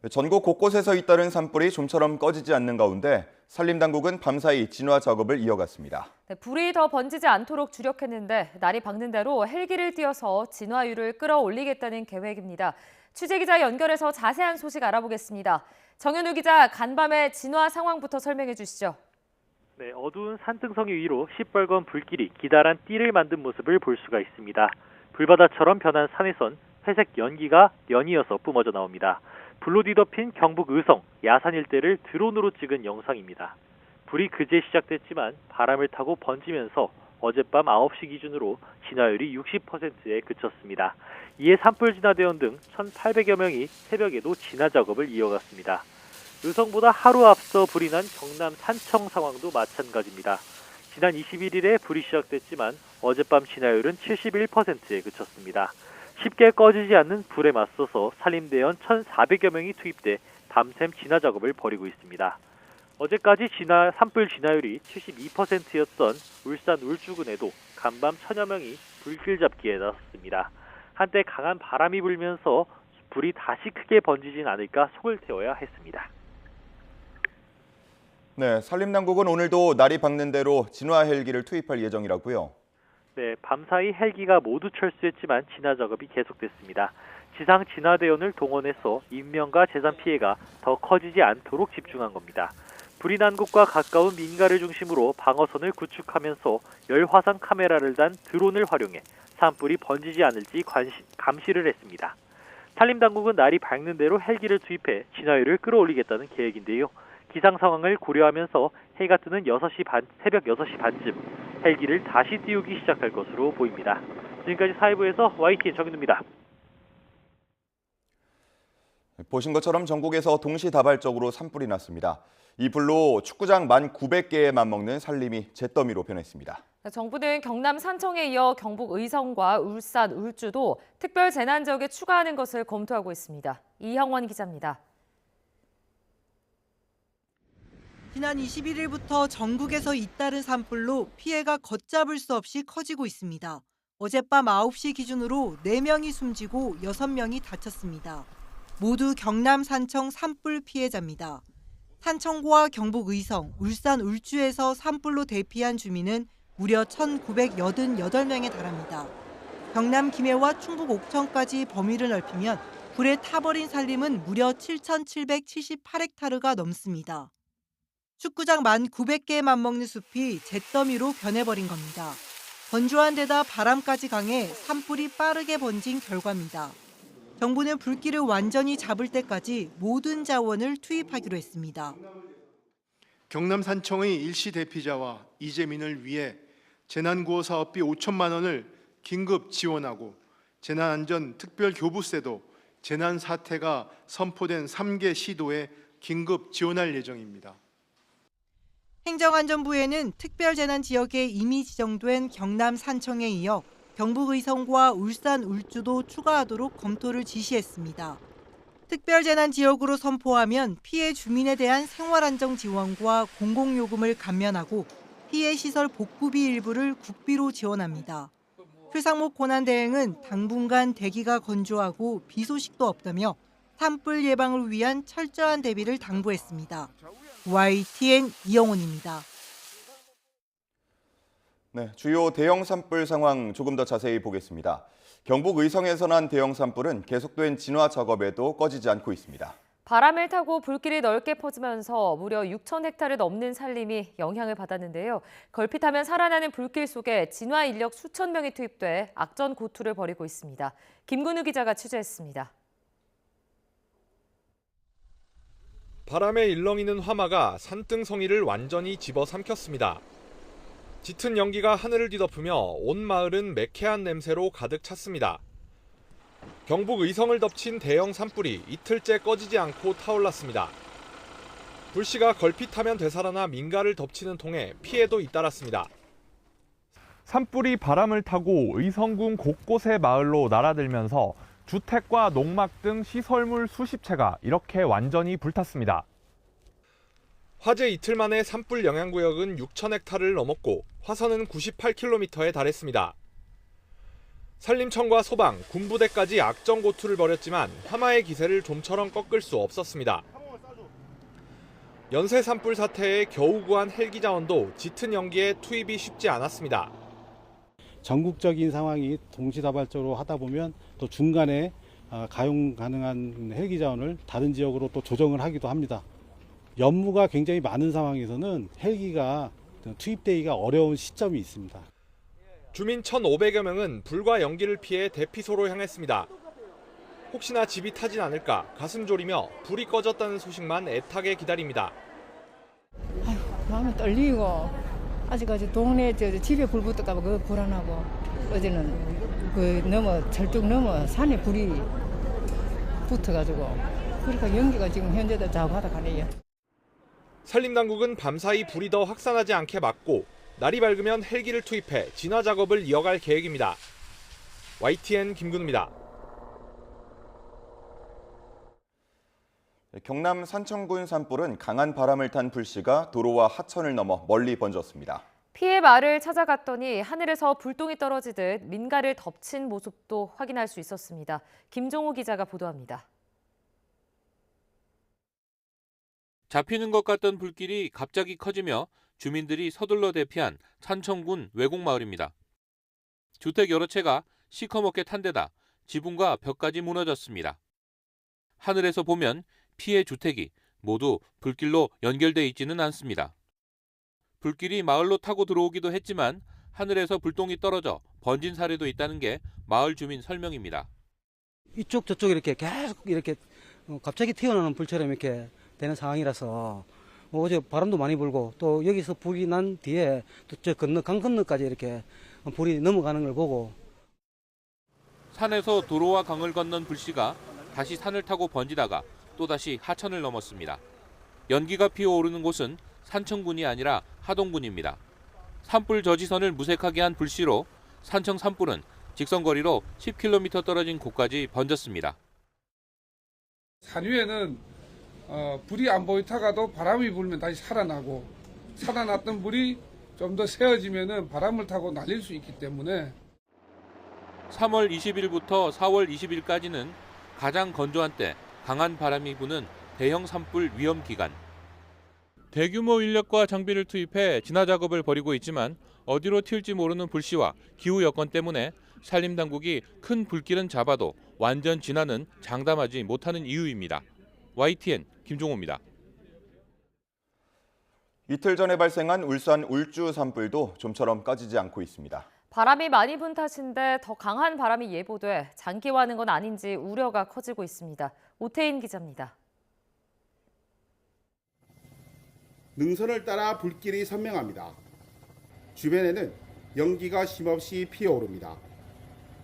전국 곳곳에서 잇따른 산불이 좀처럼 꺼지지 않는 가운데 산림당국은 밤사이 진화 작업을 이어갔습니다. 불이 더 번지지 않도록 주력했는데 날이 밝는 대로 헬기를 띄워서 진화율을 끌어올리겠다는 계획입니다. 취재기자 연결해서 자세한 소식 알아보겠습니다. 정현우 기자, 간밤의 진화 상황부터 설명해 주시죠. 네, 어두운 산등성이 위로 시뻘건 불길이 기다란 띠를 만든 모습을 볼 수가 있습니다. 불바다처럼 변한 산에선 회색 연기가 연이어서 뿜어져 나옵니다. 불로 뒤덮인 경북 의성, 야산 일대를 드론으로 찍은 영상입니다. 불이 그제 시작됐지만 바람을 타고 번지면서 어젯밤 9시 기준으로 진화율이 60%에 그쳤습니다. 이에 산불 진화대원 등 1,800여 명이 새벽에도 진화 작업을 이어갔습니다. 의성보다 하루 앞서 불이 난 경남 산청 상황도 마찬가지입니다. 지난 21일에 불이 시작됐지만 어젯밤 진화율은 71%에 그쳤습니다. 쉽게 꺼지지 않는 불에 맞서서 산림대원 1,400여 명이 투입돼 밤샘 진화 작업을 벌이고 있습니다. 어제까지 산불 진화율이 72%였던 울산 울주군에도 간밤 1,000여 명이 불길 잡기에 나섰습니다. 한때 강한 바람이 불면서 불이 다시 크게 번지진 않을까 속을 태워야 했습니다. 네, 산림당국은 오늘도 날이 밝는 대로 진화 헬기를 투입할 예정이라고요. 네, 밤사이 헬기가 모두 철수했지만 진화 작업이 계속됐습니다. 지상 진화대원을 동원해서 인명과 재산 피해가 더 커지지 않도록 집중한 겁니다. 불이 난 곳과 가까운 민가를 중심으로 방어선을 구축하면서 열화상 카메라를 단 드론을 활용해 산불이 번지지 않을지 감시를 했습니다. 산림당국은 날이 밝는 대로 헬기를 투입해 진화율을 끌어올리겠다는 계획인데요. 기상 상황을 고려하면서 해가 뜨는 새벽 6시 반쯤 헬기를 다시 띄우기 시작할 것으로 보입니다. 지금까지 사회부에서 YTN 정인우입니다. 보신 것처럼 전국에서 동시다발적으로 산불이 났습니다. 이 불로 축구장 1,900개에 맞먹는 산림이 잿더미로 변했습니다. 정부는 경남 산청에 이어 경북 의성과 울산, 울주도 특별 재난 지역에 추가하는 것을 검토하고 있습니다. 이형원 기자입니다. 지난 21일부터 전국에서 잇따른 산불로 피해가 걷잡을 수 없이 커지고 있습니다. 어젯밤 9시 기준으로 4명이 숨지고 6명이 다쳤습니다. 모두 경남 산청 산불 피해자입니다. 산청과 경북 의성, 울산 울주에서 산불로 대피한 주민은 무려 1,988명에 달합니다. 경남 김해와 충북 옥천까지 범위를 넓히면 불에 타버린 산림은 무려 7,778헥타르가 넘습니다. 축구장 1,900개에 맞먹는 숲이 잿더미로 변해버린 겁니다. 건조한 데다 바람까지 강해 산불이 빠르게 번진 결과입니다. 정부는 불길을 완전히 잡을 때까지 모든 자원을 투입하기로 했습니다. 경남 산청의 일시 대피자와 이재민을 위해 재난구호 사업비 5천만 원을 긴급 지원하고 재난안전특별교부세도 재난 사태가 선포된 3개 시도에 긴급 지원할 예정입니다. 행정안전부에는 특별재난지역에 이미 지정된 경남 산청에 이어 경북 의성과 울산 울주도 추가하도록 검토를 지시했습니다. 특별재난지역으로 선포하면 피해 주민에 대한 생활안정 지원과 공공요금을 감면하고 피해 시설 복구비 일부를 국비로 지원합니다. 최상목 권한대행은 당분간 대기가 건조하고 비 소식도 없다며 산불 예방을 위한 철저한 대비를 당부했습니다. YTN 이영훈입니다. 네, 주요 대형 산불 상황 조금 더 자세히 보겠습니다. 경북 의성에서 난 대형 산불은 계속된 진화 작업에도 꺼지지 않고 있습니다. 바람을 타고 불길이 넓게 퍼지면서 무려 6,000헥타르 넘는 산림이 영향을 받았는데요. 걸핏하면 살아나는 불길 속에 진화 인력 수천 명이 투입돼 악전고투를 벌이고 있습니다. 김근우 기자가 취재했습니다. 바람에 일렁이는 화마가 산등성이를 완전히 집어삼켰습니다. 짙은 연기가 하늘을 뒤덮으며 온 마을은 매캐한 냄새로 가득 찼습니다. 경북 의성을 덮친 대형 산불이 이틀째 꺼지지 않고 타올랐습니다. 불씨가 걸핏하면 되살아나 민가를 덮치는 통에 피해도 잇따랐습니다. 산불이 바람을 타고 의성군 곳곳의 마을로 날아들면서 주택과 농막 등 시설물 수십 채가 이렇게 완전히 불탔습니다. 화재 이틀 만에 산불 영향구역은 6,000헥타르를 넘었고 화선은 98km에 달했습니다. 산림청과 소방, 군부대까지 악정고투를 벌였지만 화마의 기세를 좀처럼 꺾을 수 없었습니다. 연쇄 산불 사태에 겨우 구한 헬기 자원도 짙은 연기에 투입이 쉽지 않았습니다. 전국적인 상황이 동시다발적으로 하다 보면 또 중간에 가용 가능한 헬기 자원을 다른 지역으로 또 조정을 하기도 합니다. 연무가 굉장히 많은 상황에서는 헬기가 투입되기가 어려운 시점이 있습니다. 주민 1,500여 명은 불과 연기를 피해 대피소로 향했습니다. 혹시나 집이 타진 않을까 가슴 졸이며 불이 꺼졌다는 소식만 애타게 기다립니다. 마음이 떨리고 아직까지 동네 집에 불 붙을까 봐 그 불안하고 어제는 절뚝 넘어 산에 불이 붙어가지고 그러니까 연기가 지금 현재도 자고하다 가네요. 산림당국은 밤사이 불이 더 확산하지 않게 막고 날이 밝으면 헬기를 투입해 진화 작업을 이어갈 계획입니다. YTN 김근우입니다. 경남 산청군 산불은 강한 바람을 탄 불씨가 도로와 하천을 넘어 멀리 번졌습니다. 피해 마을을 찾아갔더니 하늘에서 불똥이 떨어지듯 민가를 덮친 모습도 확인할 수 있었습니다. 김종호 기자가 보도합니다. 잡히는 것 같던 불길이 갑자기 커지며 주민들이 서둘러 대피한 산청군 외곡마을입니다. 주택 여러 채가 시커멓게 탄 데다 지붕과 벽까지 무너졌습니다. 하늘에서 보면 피해 주택이 모두 불길로 연결돼 있지는 않습니다. 불길이 마을로 타고 들어오기도 했지만 하늘에서 불똥이 떨어져 번진 사례도 있다는 게 마을 주민 설명입니다. 이쪽 저쪽 이렇게 계속 이렇게 갑자기 튀어나오는 불처럼 이렇게 되는 상황이라서 어제 바람도 많이 불고 또 여기서 불이 난 뒤에 또 저 강 건너까지 이렇게 불이 넘어가는 걸 보고 산에서 도로와 강을 건넌 불씨가 다시 산을 타고 번지다가 또다시 하천을 넘었습니다. 연기가 피어오르는 곳은 산청군이 아니라 하동군입니다. 산불 저지선을 무색하게 한 불씨로 산청 산불은 직선거리로 10km 떨어진 곳까지 번졌습니다. 산 위에는 불이 안 보이다가도 바람이 불면 다시 살아나고 살아났던 불이 좀 더 세어지면은 바람을 타고 날릴 수 있기 때문에 3월 20일부터 4월 20일까지는 가장 건조한 때 강한 바람이 부는 대형 산불 위험 기간. 대규모 인력과 장비를 투입해 진화 작업을 벌이고 있지만 어디로 튈지 모르는 불씨와 기후 여건 때문에 산림당국이 큰 불길은 잡아도 완전 진화는 장담하지 못하는 이유입니다. YTN 김종호입니다. 이틀 전에 발생한 울산 울주 산불도 좀처럼 꺼지지 않고 있습니다. 바람이 많이 분 탓인데 더 강한 바람이 예보돼 장기화하는 건 아닌지 우려가 커지고 있습니다. 오태인 기자입니다. 능선을 따라 불길이 선명합니다. 주변에는 연기가 쉼없이 피어오릅니다.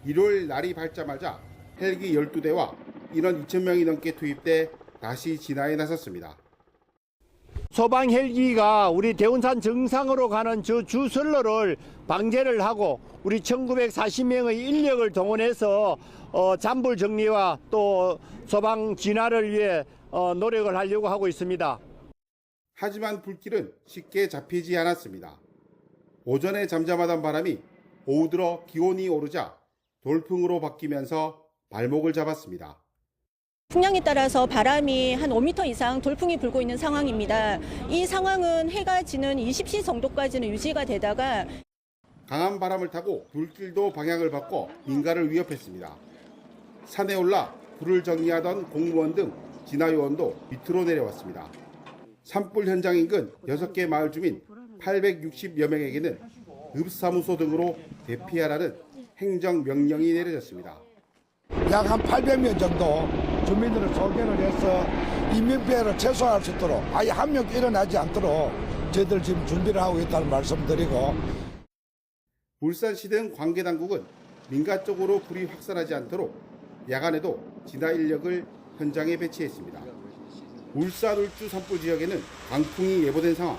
일요일 날이 밝자마자 헬기 12대와 인원 2,000명이 넘게 투입돼 다시 진화에 나섰습니다. 소방 헬기가 우리 대운산 정상으로 가는 저 주선로를 방제를 하고 우리 1,940명의 인력을 동원해서 잔불 정리와 또 소방 진화를 위해 노력을 하려고 하고 있습니다. 하지만 불길은 쉽게 잡히지 않았습니다. 오전에 잠잠하던 바람이 오후 들어 기온이 오르자 돌풍으로 바뀌면서 발목을 잡았습니다. 풍량에 따라서 바람이 한 5m 이상 돌풍이 불고 있는 상황입니다. 이 상황은 해가 지는 20시 정도까지는 유지가 되다가 강한 바람을 타고 불길도 방향을 바꿔 민가를 위협했습니다. 산에 올라 불을 정리하던 공무원 등 진화요원도 밑으로 내려왔습니다. 산불 현장 인근 6개 마을 주민 860여 명에게는 읍사무소 등으로 대피하라는 행정명령이 내려졌습니다. 약 한 800명 정도 주민들을 소개를 해서 인명피해를 최소화할 수 있도록 아예 한 명도 일어나지 않도록 저희들 지금 준비를 하고 있다는 말씀드리고 울산시 등 관계당국은 민가 쪽으로 불이 확산하지 않도록 야간에도 진화 인력을 현장에 배치했습니다. 울산 울주 산불 지역에는 강풍이 예보된 상황.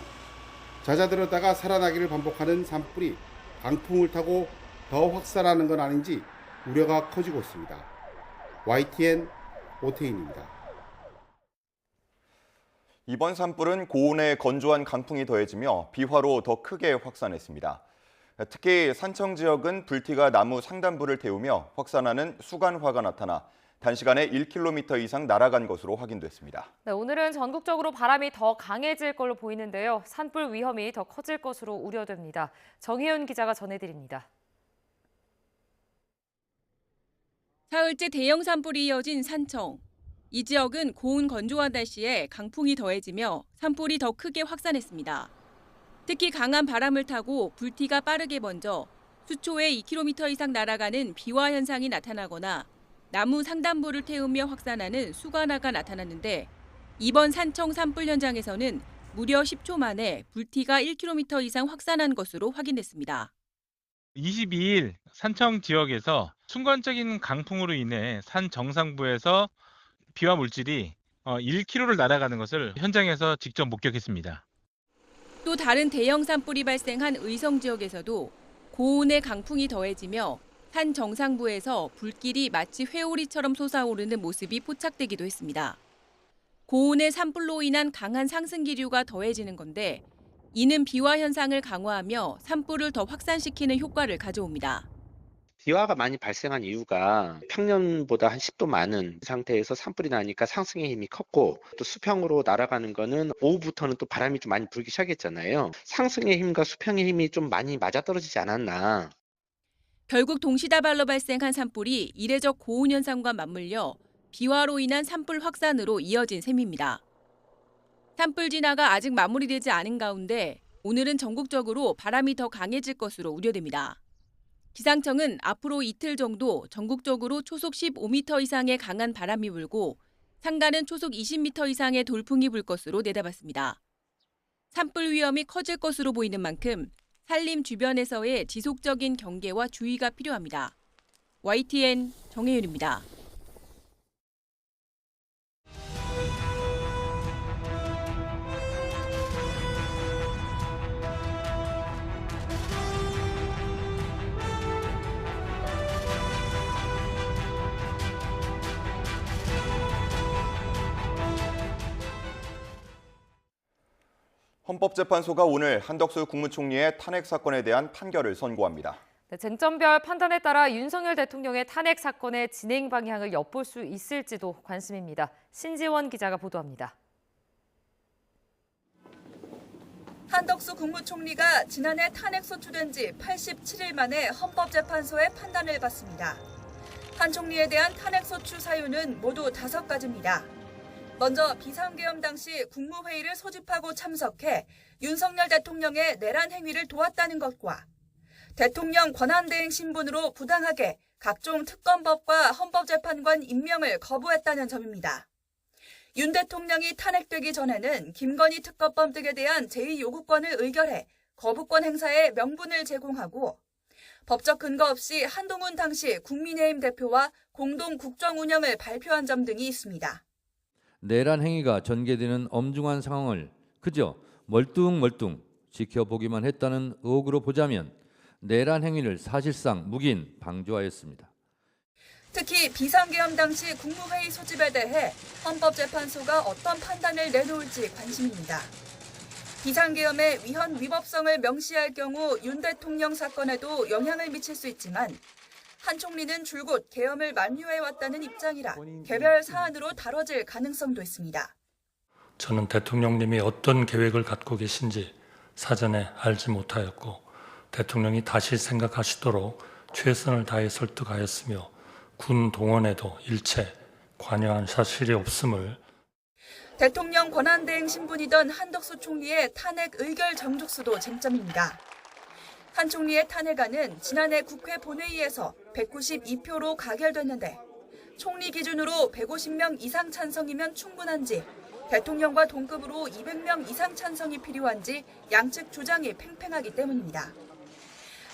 잦아들었다가 살아나기를 반복하는 산불이 강풍을 타고 더 확산하는 건 아닌지 우려가 커지고 있습니다. YTN 오태인입니다. 이번 산불은 고온에 건조한 강풍이 더해지며 비화로 더 크게 확산했습니다. 특히 산청 지역은 불티가 나무 상단부를 태우며 확산하는 수간화가 나타나 단시간에 1km 이상 날아간 것으로 확인됐습니다. 네, 오늘은 전국적으로 바람이 더 강해질 걸로 보이는데요. 산불 위험이 더 커질 것으로 우려됩니다. 정혜윤 기자가 전해드립니다. 사흘째 대형 산불이 이어진 산청. 이 지역은 고온 건조한 날씨에 강풍이 더해지며 산불이 더 크게 확산했습니다. 특히 강한 바람을 타고 불티가 빠르게 번져 수초에 2km 이상 날아가는 비화 현상이 나타나거나 나무 상단부를 태우며 확산하는 수간화가 나타났는데 이번 산청 산불 현장에서는 무려 10초 만에 불티가 1km 이상 확산한 것으로 확인됐습니다. 22일 산청 지역에서 순간적인 강풍으로 인해 산 정상부에서 비화 물질이 1km를 날아가는 것을 현장에서 직접 목격했습니다. 또 다른 대형 산불이 발생한 의성 지역에서도 고온의 강풍이 더해지며 산 정상부에서 불길이 마치 회오리처럼 솟아오르는 모습이 포착되기도 했습니다. 고온의 산불로 인한 강한 상승 기류가 더해지는 건데 이는 비화 현상을 강화하며 산불을 더 확산시키는 효과를 가져옵니다. 비화가 많이 발생한 이유가 평년보다 한 10도 많은 상태에서 산불이 나니까 상승의 힘이 컸고 또 수평으로 날아가는 거는 오후부터는 또 바람이 좀 많이 불기 시작했잖아요. 상승의 힘과 수평의 힘이 좀 많이 맞아떨어지지 않았나. 결국 동시다발로 발생한 산불이 이례적 고온 현상과 맞물려 비화로 인한 산불 확산으로 이어진 셈입니다. 산불 진화가 아직 마무리되지 않은 가운데 오늘은 전국적으로 바람이 더 강해질 것으로 우려됩니다. 기상청은 앞으로 이틀 정도 전국적으로 초속 15m 이상의 강한 바람이 불고 상간은 초속 20m 이상의 돌풍이 불 것으로 내다봤습니다. 산불 위험이 커질 것으로 보이는 만큼 산림 주변에서의 지속적인 경계와 주의가 필요합니다. YTN 정혜윤입니다. 헌법재판소가 오늘 한덕수 국무총리의 탄핵 사건에 대한 판결을 선고합니다. 네, 쟁점별 판단에 따라 윤석열 대통령의 탄핵 사건의 진행 방향을 엿볼 수 있을지도 관심입니다. 신지원 기자가 보도합니다. 한덕수 국무총리가 지난해 탄핵 소추된 지 87일 만에 헌법재판소의 판단을 받습니다. 한 총리에 대한 탄핵 소추 사유는 모두 5가지입니다. 먼저 비상계엄 당시 국무회의를 소집하고 참석해 윤석열 대통령의 내란 행위를 도왔다는 것과 대통령 권한대행 신분으로 부당하게 각종 특검법과 헌법재판관 임명을 거부했다는 점입니다. 윤 대통령이 탄핵되기 전에는 김건희 특검법 등에 대한 제2요구권을 의결해 거부권 행사에 명분을 제공하고 법적 근거 없이 한동훈 당시 국민의힘 대표와 공동 국정 운영을 발표한 점 등이 있습니다. 내란 행위가 전개되는 엄중한 상황을 그저 멀뚱멀뚱 지켜보기만 했다는 의혹으로 보자면 내란 행위를 사실상 묵인 방조하였습니다. 특히 비상계엄 당시 국무회의 소집에 대해 헌법재판소가 어떤 판단을 내놓을지 관심입니다. 비상계엄의 위헌 위법성을 명시할 경우 윤 대통령 사건에도 영향을 미칠 수 있지만 한 총리는 줄곧 계엄을 만류해왔다는 입장이라 개별 사안으로 다뤄질 가능성도 있습니다. 저는 대통령님이 어떤 계획을 갖고 계신지 사전에 알지 못하였고 대통령이 다시 생각하시도록 최선을 다해 설득하였으며 군 동원에도 일체 관여한 사실이 없음을. 대통령 권한대행 신분이던 한덕수 총리의 탄핵 의결 정족수도 쟁점입니다. 한 총리의 탄핵안은 지난해 국회 본회의에서 192표로 가결됐는데 총리 기준으로 150명 이상 찬성이면 충분한지 대통령과 동급으로 200명 이상 찬성이 필요한지 양측 주장이 팽팽하기 때문입니다.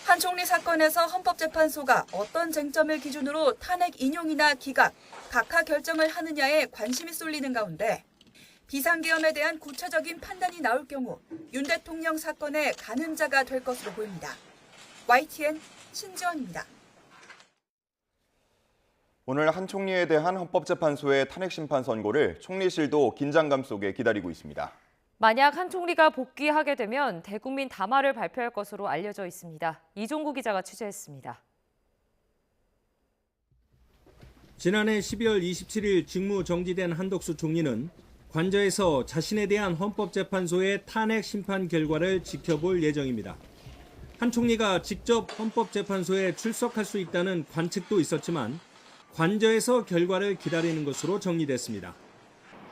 한 총리 사건에서 헌법재판소가 어떤 쟁점을 기준으로 탄핵 인용이나 기각, 각하 결정을 하느냐에 관심이 쏠리는 가운데 비상계엄에 대한 구체적인 판단이 나올 경우 윤 대통령 사건의 가늠자가 될 것으로 보입니다. YTN 신지원입니다. 오늘 한 총리에 대한 헌법재판소의 탄핵 심판 선고를 총리실도 긴장감 속에 기다리고 있습니다. 만약 한 총리가 복귀하게 되면 대국민 담화를 발표할 것으로 알려져 있습니다. 이종구 기자가 취재했습니다. 지난해 12월 27일 직무 정지된 한덕수 총리는 관저에서 자신에 대한 헌법재판소의 탄핵 심판 결과를 지켜볼 예정입니다. 한 총리가 직접 헌법재판소에 출석할 수 있다는 관측도 있었지만 관저에서 결과를 기다리는 것으로 정리됐습니다.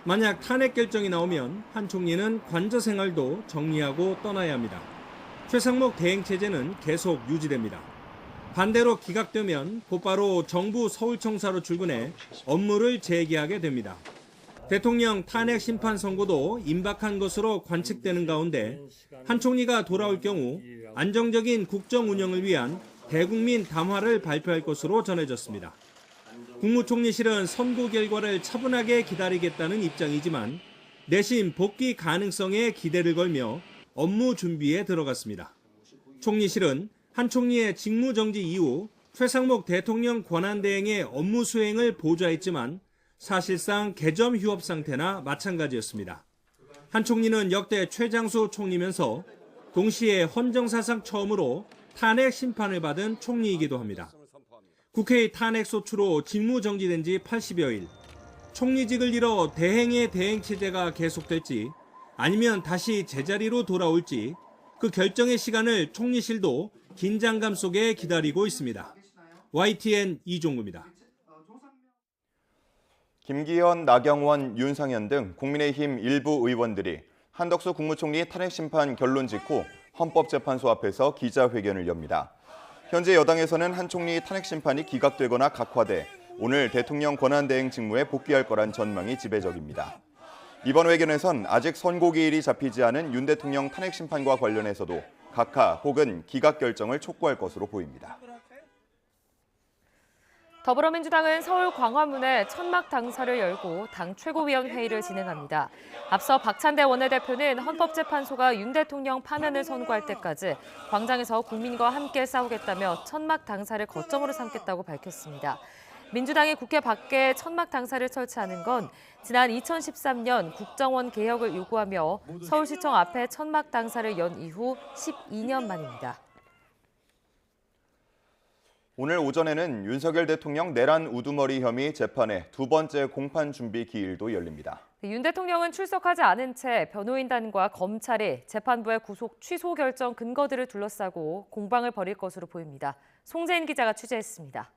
만약 탄핵 결정이 나오면 한 총리는 관저 생활도 정리하고 떠나야 합니다. 최상목 대행체제는 계속 유지됩니다. 반대로 기각되면 곧바로 정부 서울청사로 출근해 업무를 재개하게 됩니다. 대통령 탄핵 심판 선고도 임박한 것으로 관측되는 가운데 한 총리가 돌아올 경우 안정적인 국정 운영을 위한 대국민 담화를 발표할 것으로 전해졌습니다. 국무총리실은 선고 결과를 차분하게 기다리겠다는 입장이지만 내심 복귀 가능성에 기대를 걸며 업무 준비에 들어갔습니다. 총리실은 한 총리의 직무정지 이후 최상목 대통령 권한대행의 업무 수행을 보좌했지만 사실상 개점 휴업 상태나 마찬가지였습니다. 한 총리는 역대 최장수 총리면서 동시에 헌정사상 처음으로 탄핵 심판을 받은 총리이기도 합니다. 국회의 탄핵 소추로 직무정지된 지 80여일, 총리직을 잃어 대행의 대행체제가 계속될지 아니면 다시 제자리로 돌아올지 그 결정의 시간을 총리실도 긴장감 속에 기다리고 있습니다. YTN 이종구입니다. 김기현, 나경원, 윤상현 등 국민의힘 일부 의원들이 한덕수 국무총리 탄핵 심판 결론 직후 헌법재판소 앞에서 기자회견을 엽니다. 현재 여당에서는 한 총리 탄핵 심판이 기각되거나 각화돼 오늘 대통령 권한대행 직무에 복귀할 거란 전망이 지배적입니다. 이번 회견에선 아직 선고기일이 잡히지 않은 윤 대통령 탄핵 심판과 관련해서도 각하 혹은 기각 결정을 촉구할 것으로 보입니다. 더불어민주당은 서울 광화문에 천막 당사를 열고 당 최고위원회의를 진행합니다. 앞서 박찬대 원내대표는 헌법재판소가 윤 대통령 파면을 선고할 때까지 광장에서 국민과 함께 싸우겠다며 천막 당사를 거점으로 삼겠다고 밝혔습니다. 민주당이 국회 밖에 천막 당사를 설치하는 건 지난 2013년 국정원 개혁을 요구하며 서울시청 앞에 천막 당사를 연 이후 12년 만입니다. 오늘 오전에는 윤석열 대통령 내란 우두머리 혐의 재판의 두 번째 공판 준비 기일도 열립니다. 윤 대통령은 출석하지 않은 채 변호인단과 검찰이 재판부의 구속 취소 결정 근거들을 둘러싸고 공방을 벌일 것으로 보입니다. 송재인 기자가 취재했습니다.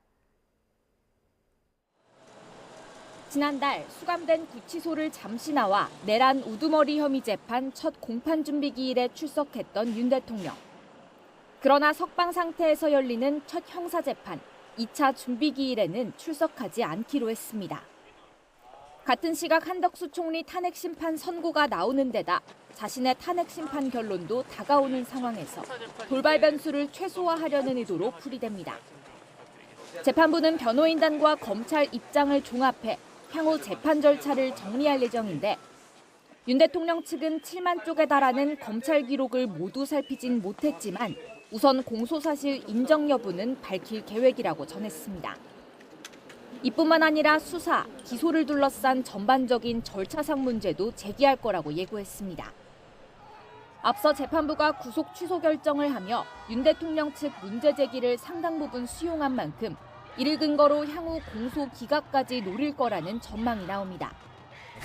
지난달 수감된 구치소를 잠시 나와 내란 우두머리 혐의 재판 첫 공판 준비 기일에 출석했던 윤 대통령. 그러나 석방 상태에서 열리는 첫 형사재판 2차 준비기일에는 출석하지 않기로 했습니다. 같은 시각 한덕수 총리 탄핵 심판 선고가 나오는 데다 자신의 탄핵 심판 결론도 다가오는 상황에서 돌발 변수를 최소화하려는 의도로 풀이됩니다. 재판부는 변호인단과 검찰 입장을 종합해 향후 재판 절차를 정리할 예정인데 윤 대통령 측은 7만 쪽에 달하는 검찰 기록을 모두 살피진 못했지만 우선 공소사실 인정 여부는 밝힐 계획이라고 전했습니다. 이뿐만 아니라 수사, 기소를 둘러싼 전반적인 절차상 문제도 제기할 거라고 예고했습니다. 앞서 재판부가 구속 취소 결정을 하며 윤 대통령 측 문제 제기를 상당 부분 수용한 만큼 이를 근거로 향후 공소 기각까지 노릴 거라는 전망이 나옵니다.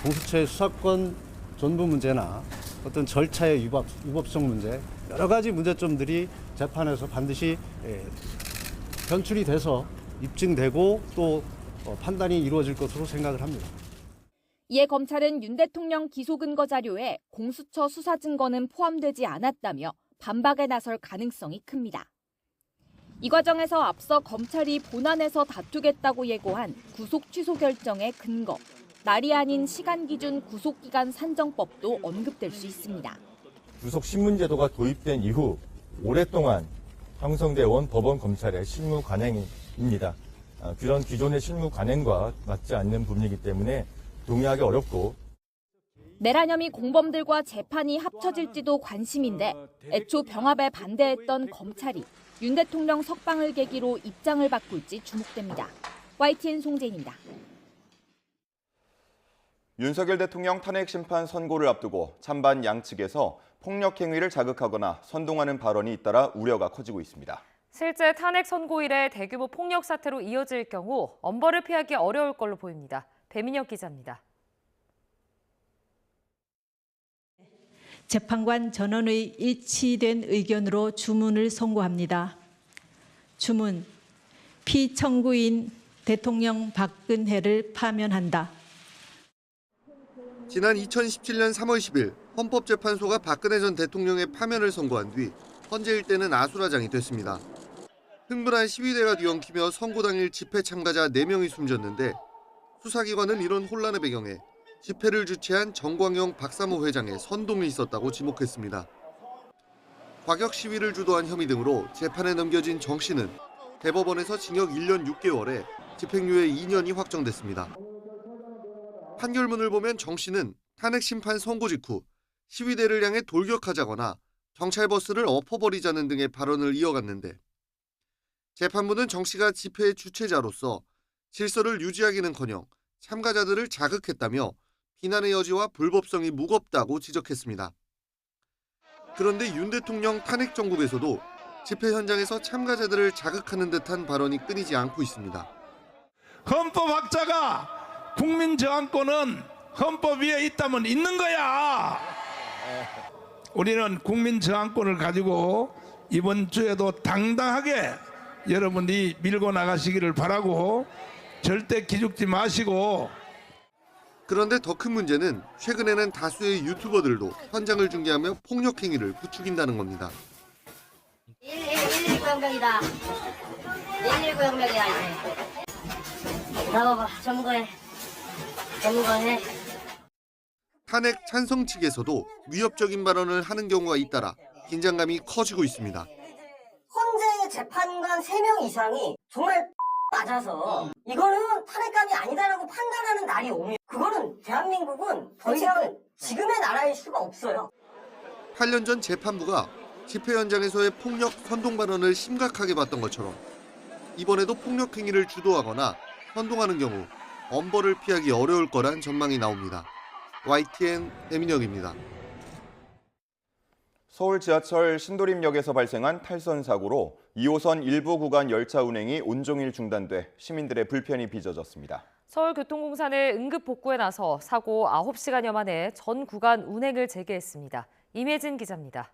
공수처의 수사권 존부 문제나 어떤 절차의 위법성 문제, 여러 가지 문제점들이 재판에서 반드시 변출이 돼서 입증되고 또 판단이 이루어질 것으로 생각을 합니다. 이에 검찰은 윤 대통령 기소 근거 자료에 공수처 수사 증거는 포함되지 않았다며 반박에 나설 가능성이 큽니다. 이 과정에서 앞서 검찰이 본안에서 다투겠다고 예고한 구속 취소 결정의 근거, 날이 아닌 시간 기준 구속기간 산정법도 언급될 수 있습니다. 구속 신문제도가 도입된 이후 오랫동안 형성돼 온 법원 검찰의 실무 관행입니다. 그런 기존의 실무 관행과 맞지 않는 부분이기 때문에 동의하기 어렵고 내란 혐의 공범들과 재판이 합쳐질지도 관심인데 애초 병합에 반대했던 검찰이 윤 대통령 석방을 계기로 입장을 바꿀지 주목됩니다. YTN 송재인입니다. 윤석열 대통령 탄핵 심판 선고를 앞두고 찬반 양측에서 폭력 행위를 자극하거나 선동하는 발언이 잇따라 우려가 커지고 있습니다. 실제 탄핵 선고일에 대규모 폭력 사태로 이어질 경우 엄벌을 피하기 어려울 걸로 보입니다. 배민혁 기자입니다. 재판관 전원의 일치된 의견으로 주문을 선고합니다. 주문, 피청구인 대통령 박근혜를 파면한다. 지난 2017년 3월 10일 헌법재판소가 박근혜 전 대통령의 파면을 선고한 뒤 헌재 일대는 아수라장이 됐습니다. 흥분한 시위대가 뒤엉키며 선고 당일 집회 참가자 4명이 숨졌는데 수사기관은 이런 혼란의 배경에 집회를 주최한 정광영 박사모 회장의 선동이 있었다고 지목했습니다. 과격 시위를 주도한 혐의 등으로 재판에 넘겨진 정 씨는 대법원에서 징역 1년 6개월에 집행유예 2년이 확정됐습니다. 판결문을 보면 정 씨는 탄핵 심판 선고 직후 시위대를 향해 돌격하자거나 경찰 버스를 엎어버리자는 등의 발언을 이어갔는데 재판부는 정 씨가 집회의 주최자로서 질서를 유지하기는커녕 참가자들을 자극했다며 비난의 여지와 불법성이 무겁다고 지적했습니다. 그런데 윤 대통령 탄핵 정국에서도 집회 현장에서 참가자들을 자극하는 듯한 발언이 끊이지 않고 있습니다. 헌법학자가 국민 저항권은 헌법 위에 있다면 있는 거야. 우리는 국민 저항권을 가지고 이번 주에도 당당하게 여러분이 밀고 나가시기를 바라고 절대 기죽지 마시고. 그런데 더 큰 문제는 최근에는 다수의 유튜버들도 현장을 중계하며 폭력 행위를 부추긴다는 겁니다. 119 혁명이다. 119 혁명이야 이제. 나와봐. 점거해. 탄핵 찬성 측에서도 위협적인 발언을 하는 경우가 잇따라 긴장감이 커지고 있습니다. 헌재 재판관 3명 이상이 정말 맞아서 이거는 탄핵감이 아니다라고 판단하는 날이 오면 그거는 대한민국은 더 이상 지금의 나라일 수가 없어요. 8년 전 재판부가 집회 현장에서의 폭력 선동 발언을 심각하게 봤던 것처럼 이번에도 폭력 행위를 주도하거나 선동하는 경우 엄벌을 피하기 어려울 거란 전망이 나옵니다. YTN 배민혁입니다. 서울 지하철 신도림역에서 발생한 탈선 사고로 2호선 일부 구간 열차 운행이 온종일 중단돼 시민들의 불편이 빚어졌습니다. 서울교통공사는 응급 복구에 나서 사고 9시간여 만에 전 구간 운행을 재개했습니다. 임혜진 기자입니다.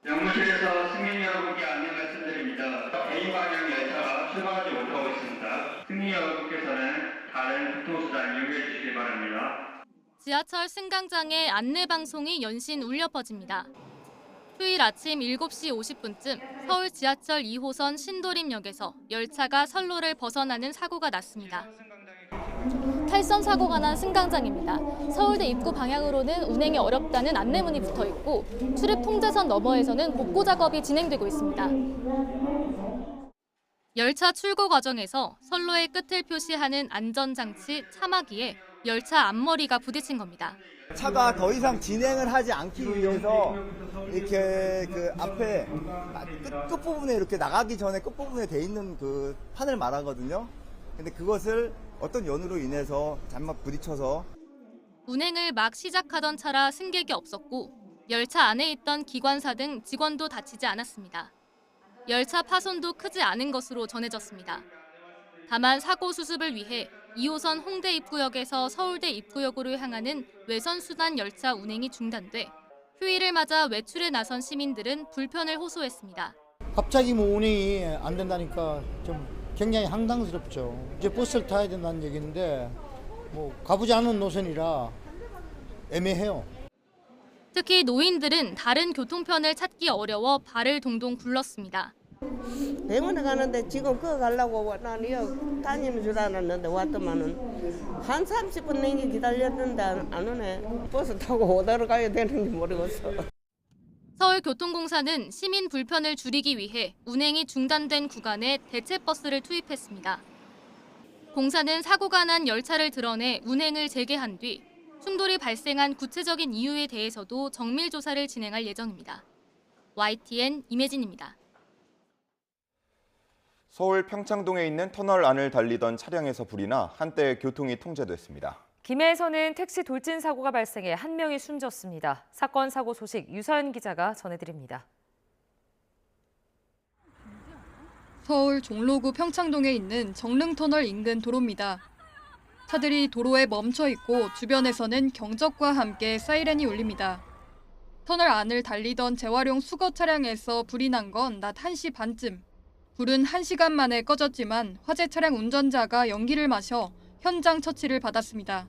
영무실에서 승객 여러분께 안내 말씀드립니다. 개인 방향 열차가 출발하지 못하고 있습니다. 승객 여러분께서는 다른 교통수단 이용해 주시기 바랍니다. 지하철 승강장에 안내 방송이 연신 울려 퍼집니다. 휴일 아침 7시 50분쯤 서울 지하철 2호선 신도림역에서 열차가 선로를 벗어나는 사고가 났습니다. 탈선 사고가 난 승강장입니다. 서울대 입구 방향으로는 운행이 어렵다는 안내문이 붙어 있고 출입 통제선 너머에서는 복구 작업이 진행되고 있습니다. 열차 출고 과정에서 선로의 끝을 표시하는 안전장치 차마기에 열차 앞머리가 부딪힌 겁니다. 차가 더 이상 진행을 하지 않기 위해서 이렇게 그 앞에 끝부분에 이렇게 나가기 전에 끝부분에 돼 있는 그 판을 말하거든요. 근데 그것을 어떤 연유로 인해서 잘못 부딪혀서 운행을 막 시작하던 차라 승객이 없었고 열차 안에 있던 기관사 등 직원도 다치지 않았습니다. 열차 파손도 크지 않은 것으로 전해졌습니다. 다만 사고 수습을 위해 2호선 홍대 입구역에서 서울대 입구역으로 향하는 외선수단 열차 운행이 중단돼 휴일을 맞아 외출에 나선 시민들은 불편을 호소했습니다. 갑자기 뭐 운행이 안 된다니까 좀 굉장히 황당스럽죠. 이제 버스를 타야 된다는 얘기인데 뭐 가보지 않은 노선이라 애매해요. 특히 노인들은 다른 교통편을 찾기 어려워 발을 동동 굴렀습니다. 병원에 가는데 지금 그거 가려고 나는 여기 다니는 줄 알았는데 왔더만은 한 30분 내기 기다렸는데 안 오네. 버스 타고 어디로 가야 되는지 모르겠어. 서울교통공사는 시민 불편을 줄이기 위해 운행이 중단된 구간에 대체 버스를 투입했습니다. 공사는 사고가 난 열차를 드러내 운행을 재개한 뒤 충돌이 발생한 구체적인 이유에 대해서도 정밀 조사를 진행할 예정입니다. YTN 임혜진입니다. 서울 평창동에 있는 터널 안을 달리던 차량에서 불이 나 한때 교통이 통제됐습니다. 김해에서는 택시 돌진 사고가 발생해 한 명이 숨졌습니다. 사건 사고 소식 유서연 기자가 전해드립니다. 서울 종로구 평창동에 있는 정릉터널 인근 도로입니다. 차들이 도로에 멈춰 있고 주변에서는 경적과 함께 사이렌이 울립니다. 터널 안을 달리던 재활용 수거 차량에서 불이 난 건 낮 1시 반쯤. 불은 1시간 만에 꺼졌지만 화재 차량 운전자가 연기를 마셔 현장 처치를 받았습니다.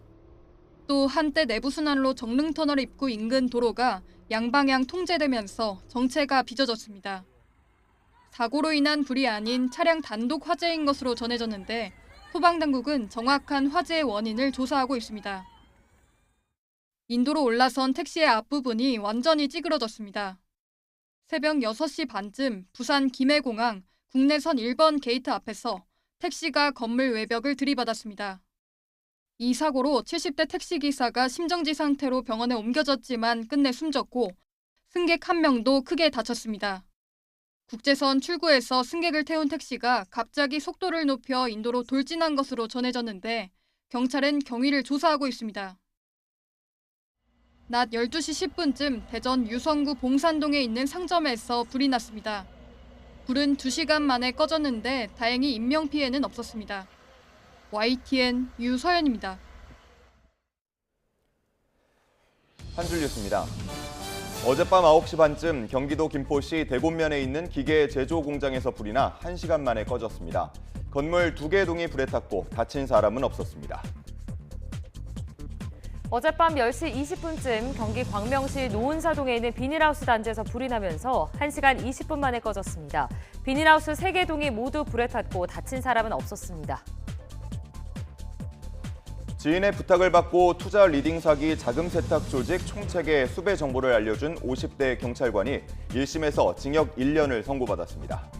또 한때 내부순환로 정릉터널 입구 인근 도로가 양방향 통제되면서 정체가 빚어졌습니다. 사고로 인한 불이 아닌 차량 단독 화재인 것으로 전해졌는데 소방당국은 정확한 화재의 원인을 조사하고 있습니다. 인도로 올라선 택시의 앞부분이 완전히 찌그러졌습니다. 새벽 6시 반쯤 부산 김해공항 국내선 1번 게이트 앞에서 택시가 건물 외벽을 들이받았습니다. 이 사고로 70대 택시기사가 심정지 상태로 병원에 옮겨졌지만 끝내 숨졌고 승객 1명도 크게 다쳤습니다. 국제선 출구에서 승객을 태운 택시가 갑자기 속도를 높여 인도로 돌진한 것으로 전해졌는데 경찰은 경위를 조사하고 있습니다. 낮 12시 10분쯤 대전 유성구 봉산동에 있는 상점에서 불이 났습니다. 불은 2시간 만에 꺼졌는데 다행히 인명피해는 없었습니다. YTN 유서연입니다. 한 줄 뉴스입니다. 어젯밤 9시 반쯤 경기도 김포시 대곤면에 있는 기계 제조 공장에서 불이 나 1시간 만에 꺼졌습니다. 건물 2개 동이 불에 탔고 다친 사람은 없었습니다. 어젯밤 10시 20분쯤 경기 광명시 노은사동에 있는 비닐하우스 단지에서 불이 나면서 1시간 20분 만에 꺼졌습니다. 비닐하우스 3개 동이 모두 불에 탔고 다친 사람은 없었습니다. 지인의 부탁을 받고 투자 리딩 사기 자금 세탁 조직 총책의 수배 정보를 알려준 50대 경찰관이 1심에서 징역 1년을 선고받았습니다.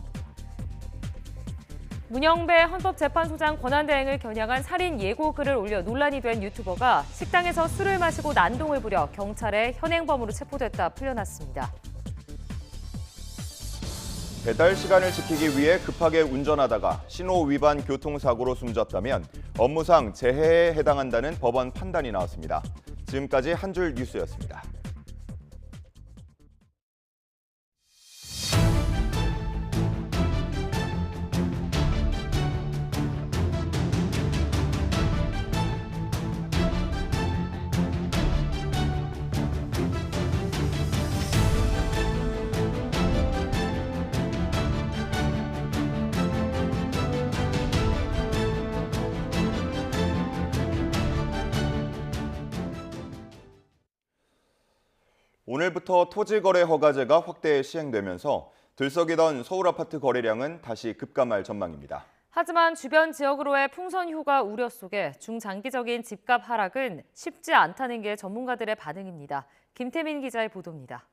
문영배 헌법재판소장 권한대행을 겨냥한 살인 예고글을 올려 논란이 된 유튜버가 식당에서 술을 마시고 난동을 부려 경찰에 현행범으로 체포됐다 풀려났습니다. 배달 시간을 지키기 위해 급하게 운전하다가 신호 위반 교통사고로 숨졌다면 업무상 재해에 해당한다는 법원 판단이 나왔습니다. 지금까지 한 줄 뉴스였습니다. 오늘부터 토지거래 허가제가 확대 시행되면서 들썩이던 서울 아파트 거래량은 다시 급감할 전망입니다. 하지만 주변 지역으로의 풍선 휴가 우려 속에 중장기적인 집값 하락은 쉽지 않다는 게 전문가들의 반응입니다. 김태민 기자의 보도입니다.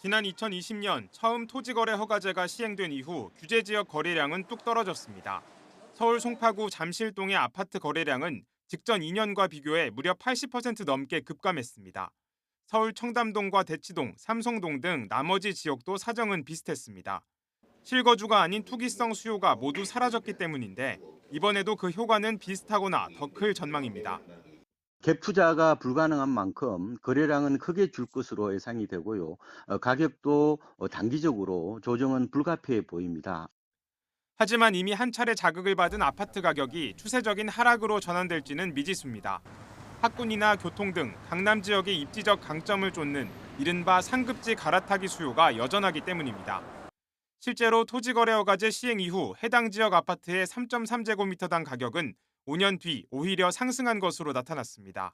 지난 2020년 처음 토지거래 허가제가 시행된 이후 규제 지역 거래량은 뚝 떨어졌습니다. 서울 송파구 잠실동의 아파트 거래량은 직전 2년과 비교해 무려 80% 넘게 급감했습니다. 서울 청담동과 대치동, 삼성동 등 나머지 지역도 사정은 비슷했습니다. 실거주가 아닌 투기성 수요가 모두 사라졌기 때문인데 이번에도 그 효과는 비슷하거나 더 클 전망입니다. 갭 투자가 불가능한 만큼 거래량은 크게 줄 것으로 예상이 되고요. 가격도 단기적으로 조정은 불가피해 보입니다. 하지만 이미 한 차례 자극을 받은 아파트 가격이 추세적인 하락으로 전환될지는 미지수입니다. 학군이나 교통 등 강남 지역의 입지적 강점을 쫓는 이른바 상급지 갈아타기 수요가 여전하기 때문입니다. 실제로 토지거래 허가제 시행 이후 해당 지역 아파트의 3.3제곱미터당 가격은 5년 뒤 오히려 상승한 것으로 나타났습니다.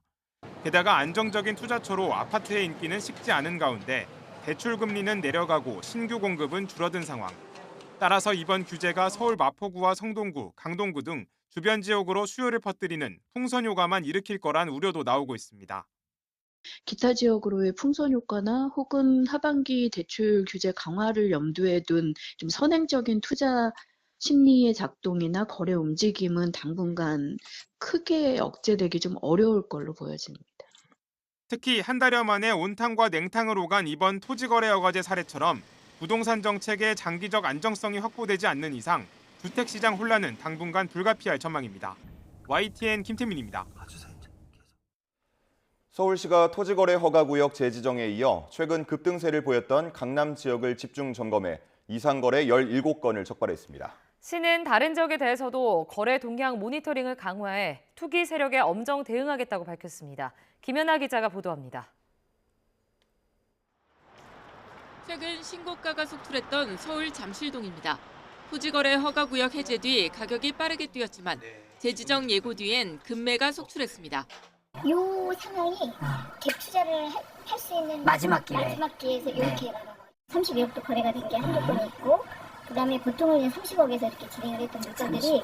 게다가 안정적인 투자처로 아파트의 인기는 식지 않은 가운데 대출 금리는 내려가고 신규 공급은 줄어든 상황. 따라서 이번 규제가 서울 마포구와 성동구, 강동구 등 주변 지역으로 수요를 퍼뜨리는 풍선 효과만 일으킬 거란 우려도 나오고 있습니다. 기타 지역으로의 풍선 효과나 혹은 하반기 대출 규제 강화를 염두에 둔 좀 선행적인 투자 심리의 작동이나 거래 움직임은 당분간 크게 억제되기 좀 어려울 걸로 보여집니다. 특히 한 달여 만에 온탕과 냉탕을 오간 이번 토지거래 허가제 사례처럼 부동산 정책의 장기적 안정성이 확보되지 않는 이상 주택시장 혼란은 당분간 불가피할 전망입니다. YTN 김태민입니다. 서울시가 토지거래 허가구역 재지정에 이어 최근 급등세를 보였던 강남 지역을 집중 점검해 이상거래 17건을 적발했습니다. 시는 다른 지역에 대해서도 거래 동향 모니터링을 강화해 투기 세력에 엄정 대응하겠다고 밝혔습니다. 김연아 기자가 보도합니다. 최근 신고가가 속출했던 서울 잠실동입니다. 토지거래 허가구역 해제 뒤 가격이 빠르게 뛰었지만 재지정 예고 뒤엔 급매가 속출했습니다. 요 상황이 갭 투자를 할 수 있는 마지막 기회에서 이렇게 32억도 거래가 된 게 한두 건 있고, 그다음에 보통은 30억에서 이렇게 진행을 했던 물건들이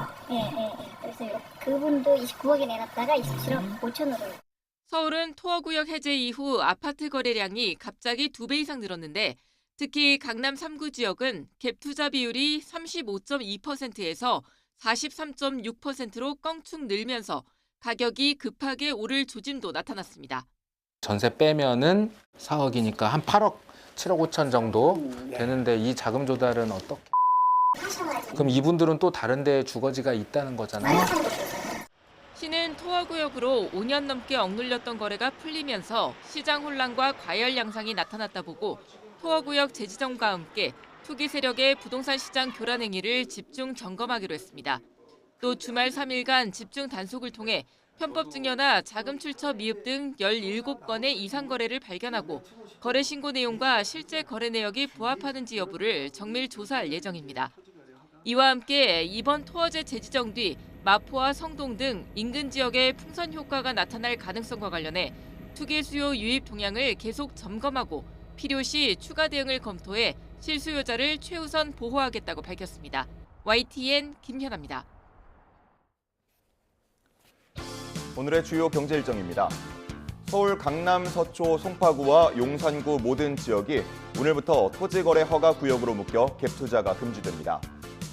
그래서 그분도 29억에 내놨다가 27억 5천으로. 서울은 토어구역 해제 이후 아파트 거래량이 갑자기 2배 이상 늘었는데 특히 강남 3구 지역은 갭 투자 비율이 35.2%에서 43.6%로 껑충 늘면서 가격이 급하게 오를 조짐도 나타났습니다. 전세 빼면은 4억이니까 한 8억, 7억 5천 정도 되는데 이 자금 조달은 어떻게? 그럼 이분들은 또 다른 데 주거지가 있다는 거잖아요. 시는 토어구역으로 5년 넘게 억눌렸던 거래가 풀리면서 시장 혼란과 과열 양상이 나타났다 보고 토어구역 재지정과 함께 투기 세력의 부동산 시장 교란 행위를 집중 점검하기로 했습니다. 또 주말 3일간 집중 단속을 통해 편법 증여나 자금 출처 미흡 등 17건의 이상 거래를 발견하고 거래 신고 내용과 실제 거래 내역이 부합하는지 여부를 정밀 조사할 예정입니다. 이와 함께 이번 토어제 재지정 뒤 마포와 성동 등 인근 지역에 풍선 효과가 나타날 가능성과 관련해 투기 수요 유입 동향을 계속 점검하고 필요시 추가 대응을 검토해 실수요자를 최우선 보호하겠다고 밝혔습니다. YTN 김현아입니다. 오늘의 주요 경제 일정입니다. 서울 강남, 서초, 송파구와 용산구 모든 지역이 오늘부터 토지거래 허가 구역으로 묶여 갭 투자가 금지됩니다.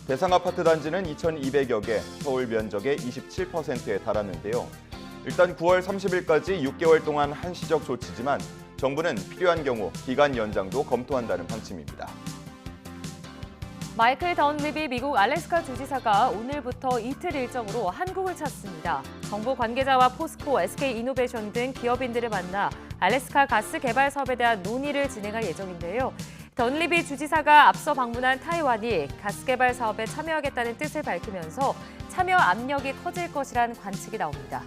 대상 아파트 단지는 2,200여 개, 서울 면적의 27%에 달하는데요. 일단 9월 30일까지 6개월 동안 한시적 조치지만 정부는 필요한 경우 기간 연장도 검토한다는 방침입니다. 마이클 던리비 미국 알래스카 주지사가 오늘부터 이틀 일정으로 한국을 찾습니다. 정부 관계자와 포스코, SK이노베이션 등 기업인들을 만나 알래스카 가스 개발 사업에 대한 논의를 진행할 예정인데요. 던리비 주지사가 앞서 방문한 타이완이 가스 개발 사업에 참여하겠다는 뜻을 밝히면서 참여 압력이 커질 것이란 관측이 나옵니다.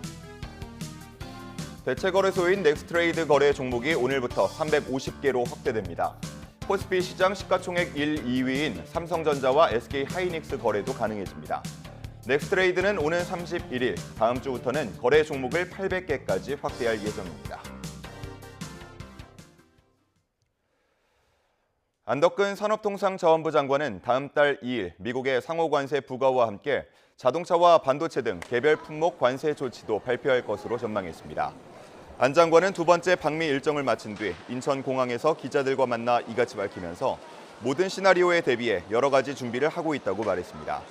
대체 거래소인 넥스트레이드 거래 종목이 오늘부터 350개로 확대됩니다. 코스피 시장 시가총액 1, 2위인 삼성전자와 SK하이닉스 거래도 가능해집니다. 넥스트레이드는 오는 31일, 다음 주부터는 거래 종목을 800개까지 확대할 예정입니다. 안덕근 산업통상자원부 장관은 다음 달 2일 미국의 상호관세 부과와 함께 자동차와 반도체 등 개별 품목 관세 조치도 발표할 것으로 전망했습니다. 안 장관은 두 번째 방미 일정을 마친 뒤 인천공항에서 기자들과 만나 이같이 밝히면서 모든 시나리오에 대비해 여러 가지 준비를 하고 있다고 말했습니다.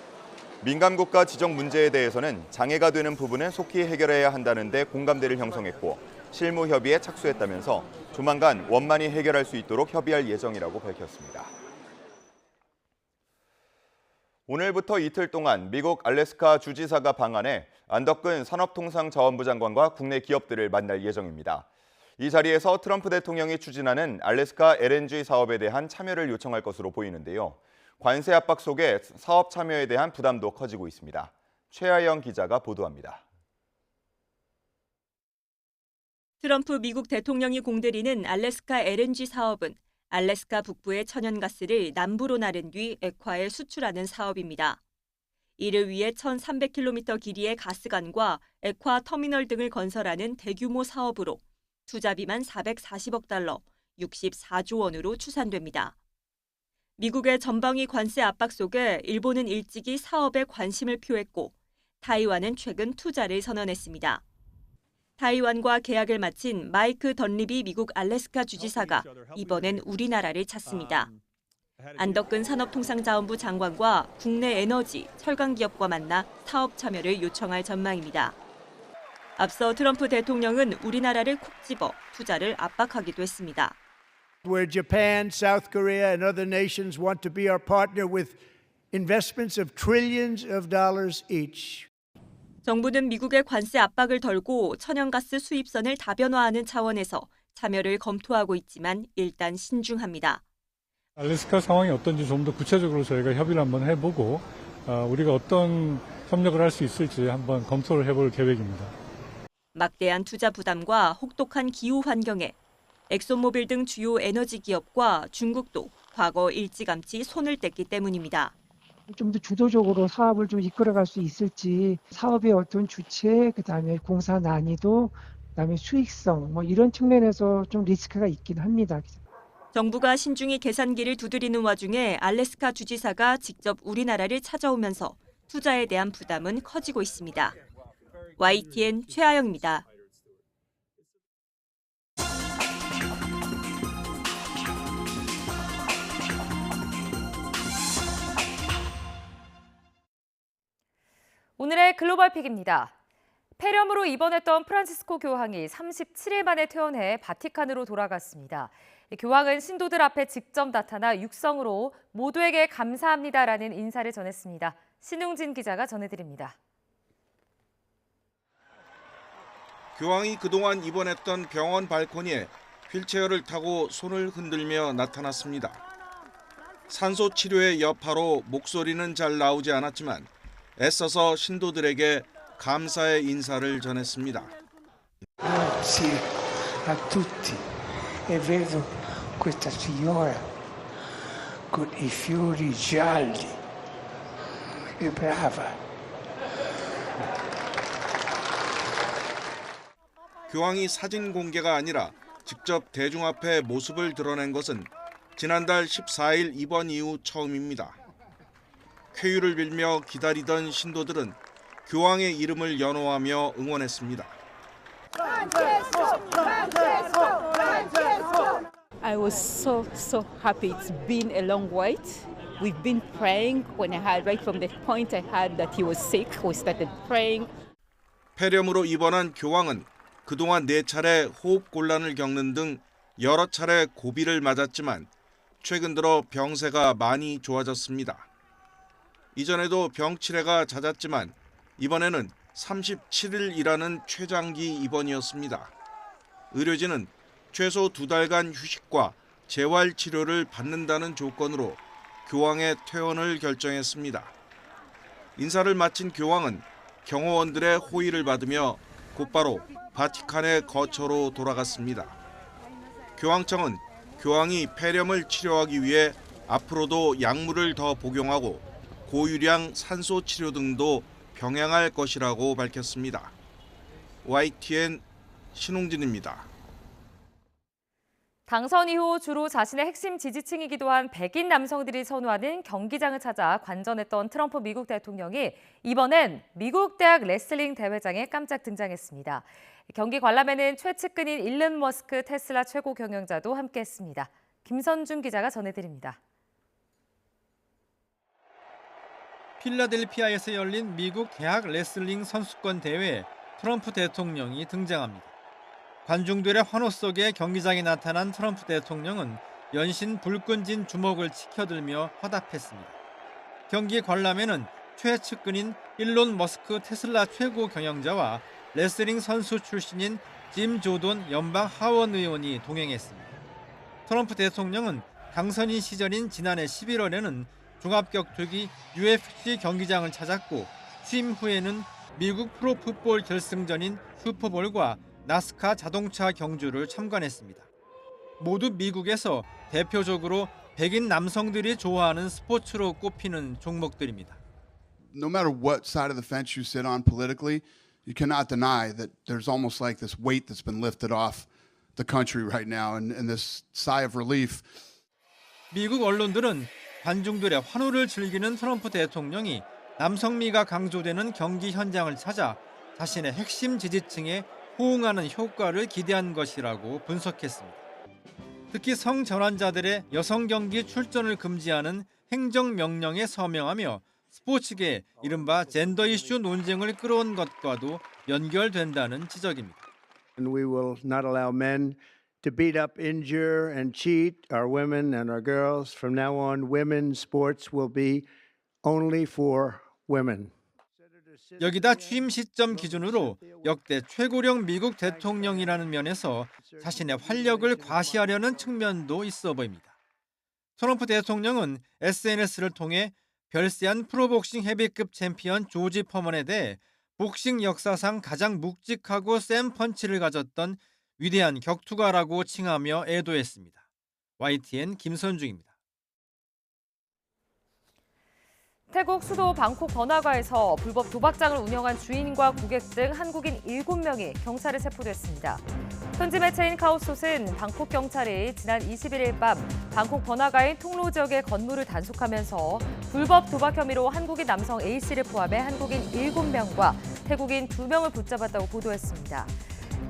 민감국가 지정 문제에 대해서는 장애가 되는 부분은 속히 해결해야 한다는 데 공감대를 형성했고 실무 협의에 착수했다면서 조만간 원만히 해결할 수 있도록 협의할 예정이라고 밝혔습니다. 오늘부터 이틀 동안 미국 알래스카 주지사가 방한해 안덕근 산업통상자원부 장관과 국내 기업들을 만날 예정입니다. 이 자리에서 트럼프 대통령이 추진하는 알래스카 LNG 사업에 대한 참여를 요청할 것으로 보이는데요. 관세 압박 속에 사업 참여에 대한 부담도 커지고 있습니다. 최하영 기자가 보도합니다. 트럼프 미국 대통령이 공들이는 알래스카 LNG 사업은 알래스카 북부의 천연가스를 남부로 나른 뒤 액화에 수출하는 사업입니다. 이를 위해 1,300km 길이의 가스관과 액화 터미널 등을 건설하는 대규모 사업으로 투자비만 440억 달러, 64조 원으로 추산됩니다. 미국의 전방위 관세 압박 속에 일본은 일찍이 사업에 관심을 표했고 타이완은 최근 투자를 선언했습니다. 타이완과 계약을 마친 마이크 던리비 미국 알래스카 주지사가 이번엔 우리나라를 찾습니다. 안덕근 산업통상자원부 장관과 국내 에너지, 철강 기업과 만나 사업 참여를 요청할 전망입니다. 앞서 트럼프 대통령은 우리나라를 콕 집어 투자를 압박하기도 했습니다. Where Japan, South Korea, and other nations want to be our partner with investments of trillions of dollars each. 정부는 미국의 관세 압박을 덜고 천연가스 수입선을 다변화하는 차원에서 참여를 검토하고 있지만 일단 신중합니다. 알래스카 상황이 어떤지 좀 더 구체적으로 저희가 협의를 한번 해보고 우리가 어떤 협력을 할 수 있을지 한번 검토를 해볼 계획입니다. 막대한 투자 부담과 혹독한 기후 환경에 엑소모빌 등 주요 에너지 기업과 중국도 과거 일찌감치 손을 뗐기 때문입니다. 좀 더 주도적으로 사업을 좀 이끌어갈 수 있을지, 사업의 어떤 주체, 그다음에 공사 난이도, 그다음에 수익성 이런 측면에서 좀 리스크가 있긴 합니다. 정부가 신중히 계산기를 두드리는 와중에 알래스카 주지사가 직접 우리나라를 찾아오면서 투자에 대한 부담은 커지고 있습니다. YTN 최아영입니다. 오늘의 글로벌 픽입니다. 폐렴으로 입원했던 프란치스코 교황이 37일 만에 퇴원해 바티칸으로 돌아갔습니다. 교황은 신도들 앞에 직접 나타나 육성으로 모두에게 감사합니다라는 인사를 전했습니다. 신웅진 기자가 전해드립니다. 교황이 그동안 입원했던 병원 발코니에 휠체어를 타고 손을 흔들며 나타났습니다. 산소 치료의 여파로 목소리는 잘 나오지 않았지만 애써서 신도들에게 감사의 인사를 전했습니다. Grazie a tutti e vedo questa signora con i fiori gialli e brava. 교황이 사진 공개가 아니라 직접 대중 앞에 모습을 드러낸 것은 지난달 14일 입원 이후 처음입니다. 쾌유를 빌며 기다리던 신도들은 교황의 이름을 연호하며 응원했습니다. I was so happy. It's been a long wait. We've been praying. When I had right from the point I heard that he was sick, we started praying. 폐렴으로 입원한 교황은 그동안 4차례 호흡 곤란을 겪는 등 여러 차례 고비를 맞았지만 최근 들어 병세가 많이 좋아졌습니다. 이전에도 병 치레가 잦았지만 이번에는 37일이라는 최장기 입원이었습니다. 의료진은 최소 2달간 휴식과 재활 치료를 받는다는 조건으로 교황의 퇴원을 결정했습니다. 인사를 마친 교황은 경호원들의 호의를 받으며 곧바로 바티칸의 거처로 돌아갔습니다. 교황청은 교황이 폐렴을 치료하기 위해 앞으로도 약물을 더 복용하고 고유량 산소 치료 등도 병행할 것이라고 밝혔습니다. YTN 신홍진입니다. 당선 이후 주로 자신의 핵심 지지층이기도 한 백인 남성들이 선호하는 경기장을 찾아 관전했던 트럼프 미국 대통령이 이번엔 미국 대학 레슬링 대회장에 깜짝 등장했습니다. 경기 관람에는 최측근인 일론 머스크 테슬라 최고 경영자도 함께했습니다. 김선중 기자가 전해드립니다. 필라델피아에서 열린 미국 대학 레슬링 선수권 대회에 트럼프 대통령이 등장합니다. 관중들의 환호 속에 경기장에 나타난 트럼프 대통령은 연신 불 끈진 주먹을 치켜들며 화답했습니다. 경기 관람에는 최측근인 일론 머스크 테슬라 최고 경영자와 레슬링 선수 출신인 짐 조던 연방 하원 의원이 동행했습니다. 트럼프 대통령은 당선인 시절인 지난해 11월에는 종합격투기 UFC 경기장을 찾았고 취임 후에는 미국 프로풋볼 결승전인 슈퍼볼과 나스카 자동차 경주를 참관했습니다. 모두 미국에서 대표적으로 백인 남성들이 좋아하는 스포츠로 꼽히는 종목들입니다. No matter what side of the fence you sit on politically, you cannot deny that there's almost like this weight that's been lifted off the country right now and this sigh of relief. 미국 언론들은 관중들의 환호를 즐기는 트럼프 대통령이 남성미가 강조되는 경기 현장을 찾아 자신의 핵심 지지층에 호응하는 효과를 기대한 것이라고 분석했습니다. 특히 성전환자들의 여성 경기 출전을 금지하는 행정명령에 서명하며 스포츠계 이른바 젠더 이슈 논쟁을 끌어온 것과도 연결된다는 지적입니다. And we will not allow men to beat up, injure, and cheat our women and our girls. From now on, women's sports will be only for women. 여기다 취임 시점 기준으로 역대 최고령 미국 대통령이라는 면에서 자신의 활력을 과시하려는 측면도 있어 보입니다. 트럼프 대통령은 SNS를 통해 별세한 프로복싱 헤비급 챔피언 조지 퍼먼에 대해 복싱 역사상 가장 묵직하고 센 펀치를 가졌던 위대한 격투가라고 칭하며 애도했습니다. YTN 김선중입니다. 태국 수도 방콕 번화가에서 불법 도박장을 운영한 주인과 고객 등 한국인 7명이 경찰에 체포됐습니다. 현지 매체인 카오솥은 방콕 경찰이 지난 21일 밤 방콕 번화가인 통로 지역의 건물을 단속하면서 불법 도박 혐의로 한국인 남성 A씨를 포함해 한국인 7명과 태국인 2명을 붙잡았다고 보도했습니다.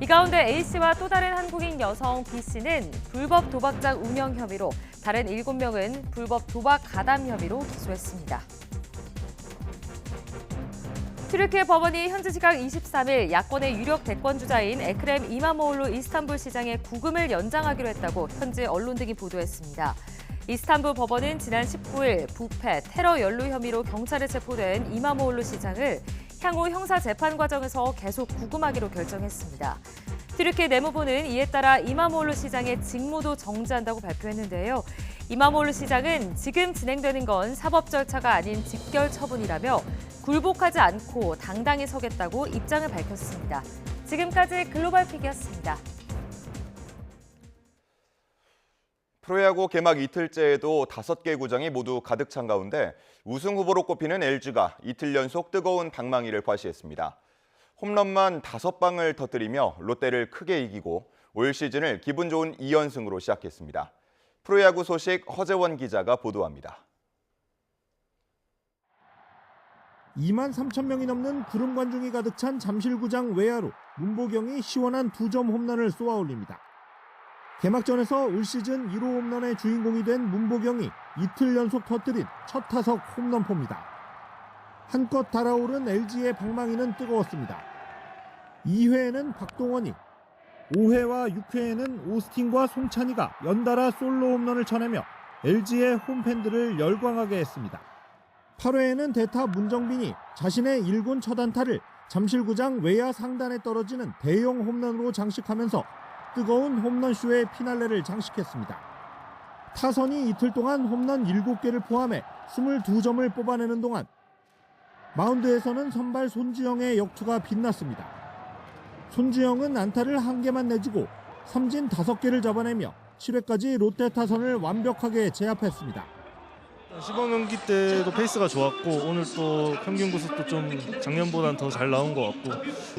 이 가운데 A씨와 또 다른 한국인 여성 B씨는 불법 도박장 운영 혐의로, 다른 7명은 불법 도박 가담 혐의로 기소했습니다. 튀르키예 법원이 현지 시각 23일 야권의 유력 대권주자인 에크렘 이마모올루 이스탄불 시장의 구금을 연장하기로 했다고 현지 언론 등이 보도했습니다. 이스탄불 법원은 지난 19일 부패, 테러 연루 혐의로 경찰에 체포된 이마모올루 시장을 향후 형사 재판 과정에서 계속 구금하기로 결정했습니다. 튀르키예 내무부는 이에 따라 이마모올루 시장의 직무도 정지한다고 발표했는데요. 이마모올루 시장은 지금 진행되는 건 사법 절차가 아닌 직결 처분이라며 굴복하지 않고 당당히 서겠다고 입장을 밝혔습니다. 지금까지 글로벌픽이었습니다. 프로야구 개막 이틀째에도 5개 구장이 모두 가득 찬 가운데 우승 후보로 꼽히는 LG가 이틀 연속 뜨거운 방망이를 과시했습니다. 홈런만 5방을 터뜨리며 롯데를 크게 이기고 올 시즌을 기분 좋은 2연승으로 시작했습니다. 프로야구 소식 허재원 기자가 보도합니다. 2만 3천 명이 넘는 구름 관중이 가득 찬 잠실구장 외야로 문보경이 시원한 2점 홈런을 쏘아올립니다. 개막전에서 올 시즌 1호 홈런의 주인공이 된 문보경이 이틀 연속 터뜨린 첫 타석 홈런포입니다. 한껏 달아오른 LG의 방망이는 뜨거웠습니다. 2회에는 박동원이, 5회와 6회에는 오스틴과 송찬희가 연달아 솔로 홈런을 쳐내며 LG의 홈팬들을 열광하게 했습니다. 8회에는 대타 문정빈이 자신의 1군 첫 안타를 잠실구장 외야 상단에 떨어지는 대형 홈런으로 장식하면서 뜨거운 홈런쇼의 피날레를 장식했습니다. 타선이 이틀 동안 홈런 7개를 포함해 22점을 뽑아내는 동안 마운드에서는 선발 손주영의 역투가 빛났습니다. 손주영은 안타를 1개만 내주고 삼진 5개를 잡아내며 7회까지 롯데 타선을 완벽하게 제압했습니다. 시범 경기 때도 페이스가 좋았고 오늘 또 평균 구속도 좀 작년보다는 더 잘 나온 것 같고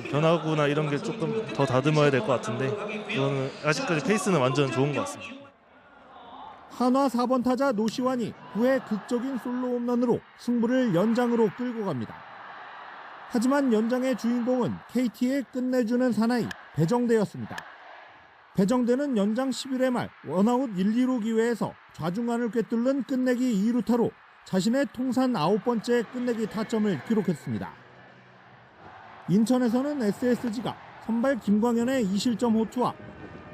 변화구나 이런 게 조금 더 다듬어야 될 것 같은데 이거는 아직까지 페이스는 완전 좋은 것 같습니다. 한화 4번 타자 노시환이 9회 극적인 솔로 홈런으로 승부를 연장으로 끌고 갑니다. 하지만 연장의 주인공은 KT의 끝내주는 사나이 배정대였습니다. 배정대는 연장 11회 말 원아웃 1, 2루 기회에서 좌중간을 꿰뚫는 끝내기 2루타로 자신의 통산 9번째 끝내기 타점을 기록했습니다. 인천에서는 SSG가 선발 김광현의 2실점 호투와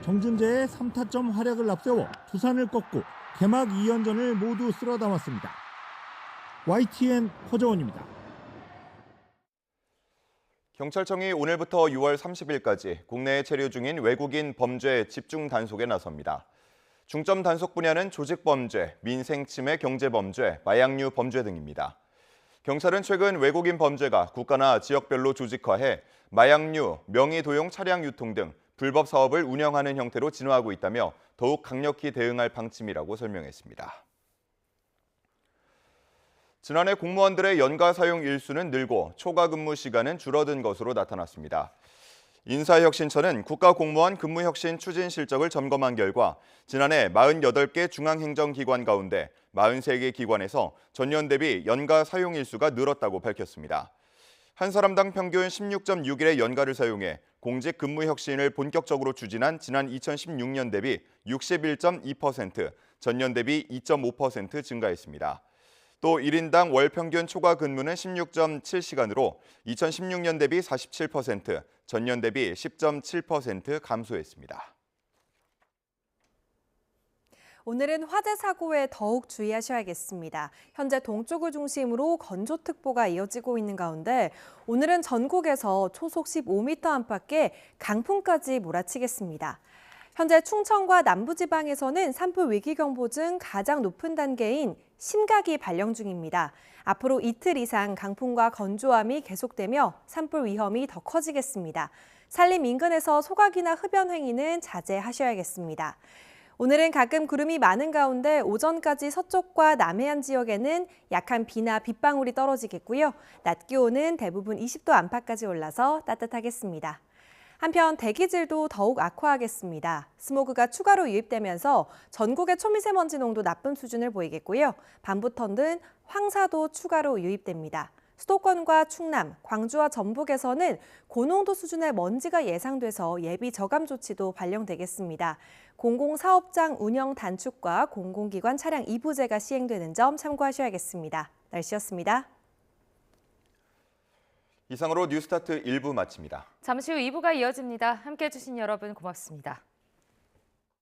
정준재의 3타점 활약을 앞세워 두산을 꺾고 개막 2연전을 모두 쓸어 담았습니다. YTN 허재원입니다. 경찰청이 오늘부터 6월 30일까지 국내에 체류 중인 외국인 범죄 집중 단속에 나섭니다. 중점 단속 분야는 조직범죄, 민생침해 경제범죄, 마약류 범죄 등입니다. 경찰은 최근 외국인 범죄가 국가나 지역별로 조직화해 마약류, 명의도용 차량 유통 등 불법 사업을 운영하는 형태로 진화하고 있다며 더욱 강력히 대응할 방침이라고 설명했습니다. 지난해 공무원들의 연가 사용 일수는 늘고 초과 근무 시간은 줄어든 것으로 나타났습니다. 인사혁신처는 국가공무원 근무혁신 추진 실적을 점검한 결과 지난해 48개 중앙행정기관 가운데 43개 기관에서 전년 대비 연가 사용 일수가 늘었다고 밝혔습니다. 한 사람당 평균 16.6일의 연가를 사용해 공직 근무 혁신을 본격적으로 추진한 지난 2016년 대비 61.2%, 전년 대비 2.5% 증가했습니다. 또 1인당 월 평균 초과 근무는 16.7시간으로 2016년 대비 47%, 전년 대비 10.7% 감소했습니다. 오늘은 화재 사고에 더욱 주의하셔야겠습니다. 현재 동쪽을 중심으로 건조특보가 이어지고 있는 가운데 오늘은 전국에서 초속 15m 안팎의 강풍까지 몰아치겠습니다. 현재 충청과 남부지방에서는 산불 위기경보 중 가장 높은 단계인 심각이 발령 중입니다. 앞으로 이틀 이상 강풍과 건조함이 계속되며 산불 위험이 더 커지겠습니다. 산림 인근에서 소각이나 흡연 행위는 자제하셔야겠습니다. 오늘은 가끔 구름이 많은 가운데 오전까지 서쪽과 남해안 지역에는 약한 비나 빗방울이 떨어지겠고요. 낮 기온은 대부분 20도 안팎까지 올라서 따뜻하겠습니다. 한편 대기질도 더욱 악화하겠습니다. 스모그가 추가로 유입되면서 전국의 초미세먼지 농도 나쁨 수준을 보이겠고요. 밤부터는 황사도 추가로 유입됩니다. 수도권과 충남, 광주와 전북에서는 고농도 수준의 먼지가 예상돼서 예비 저감 조치도 발령되겠습니다. 공공사업장 운영 단축과 공공기관 차량 이부제가 시행되는 점 참고하셔야겠습니다. 날씨였습니다. 이상으로 뉴스타트 1부 마칩니다. 잠시 후 2부가 이어집니다. 함께해 주신 여러분 고맙습니다.